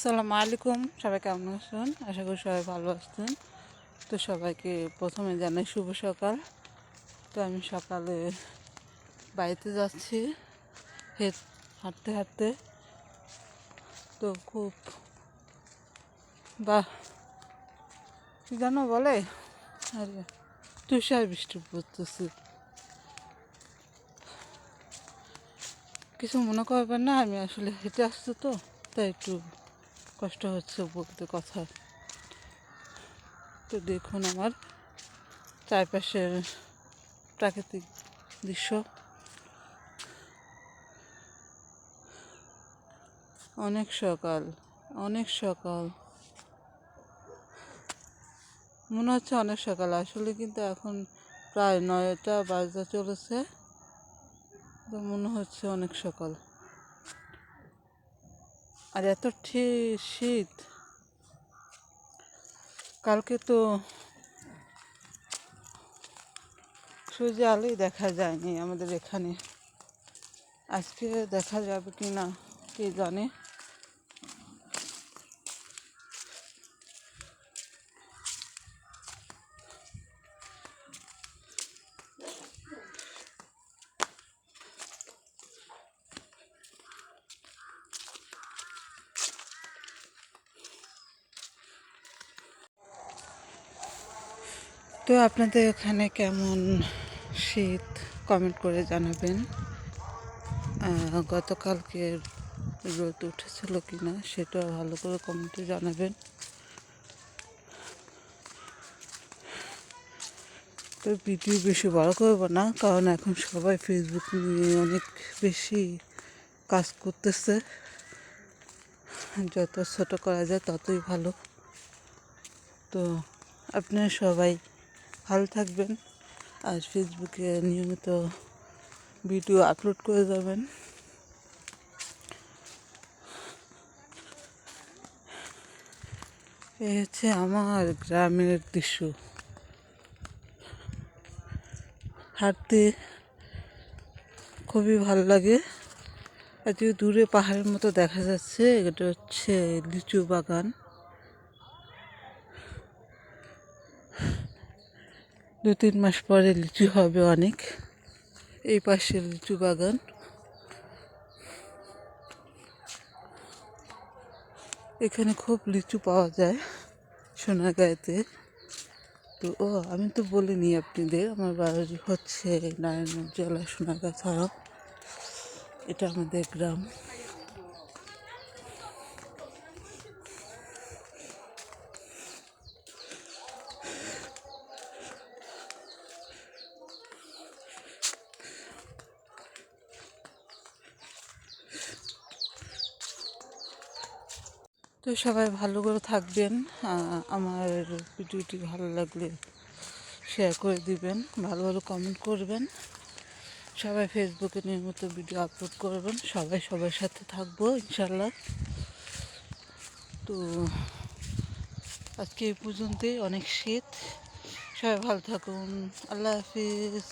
আসসালামু আলাইকুম, সবাই কেমন আছেন? আশা করি সবাই ভালো আছেন। তো সবাইকে প্রথমে জানাই শুভ সকাল। তো আমি সকালে বাড়িতে যাচ্ছি হাঁটতে হাঁটতে। তো খুব বাহ কি যেন বলে, আরে তুষার বৃষ্টি পড়তেছে। কিছু মনে করবেন না, আমি আসলে হেঁটে আসছি তো, তাই একটু কষ্ট হচ্ছে বলতে কথা। তো দেখুন আমার চারপাশের প্রাকৃতিক দৃশ্য। অনেক সকাল, অনেক সকাল মনে হচ্ছে, অনেক সকাল আসলে, কিন্তু এখন প্রায় 9টা বাজতে চলেছে। তো মনে হচ্ছে অনেক সকাল। আর এত শীত, কালকে তো সূর্যের আলোই দেখা যায়নি আমাদের এখানে। আজকে দেখা যাবে কি না কে জানে। তো আপনাদের এখানে কেমন শীত কমেন্ট করে জানাবেন। গতকালকে রোদ উঠেছিল কি না সেটাও ভালো করে কমেন্টে জানাবেন। তো ভিডিও বেশি বড় করবো না, কারণ এখন সবাই ফেসবুক নিয়ে অনেক বেশি কাজ করতেছে। যত ছোট করা যায় ততই ভালো। তো আপনারা সবাই ভালো থাকবেন, আর ফেসবুকে নিয়মিত ভিডিও আপলোড করে যাবেন। এই হচ্ছে আমার গ্রামের দৃশ্য। হাঁটতে খুবই ভালো লাগে। আর যে দূরে পাহাড়ের মতো দেখা যাচ্ছে, এটা হচ্ছে লিচু বাগান। 2-3 মাস পরে লিচু হবে অনেক। এই পাশে লিচু বাগান। এখানে খুব লিচু পাওয়া যায় সোনাগাঁয়েতে। তো আমি তো বলিনি আপনাদের, আমার বাড়ি হচ্ছে নারায়ণগঞ্জ জেলা সোনাগাঁ ছাড়াও। এটা আমাদের গ্রাম। তো সবাই ভালো করে থাকবেন। আমার ভিডিওটি ভালো লাগলে শেয়ার করে দিবেন, ভালো ভালো কমেন্ট করবেন। সবাই ফেসবুকে নিয়মিত ভিডিও আপলোড করবেন। সবাই সবার সাথে থাকবো ইনশাল্লাহ। তো আজকে এই পর্যন্তই। অনেক শীত, সবাই ভালো থাকুন। আল্লাহ হাফিজ।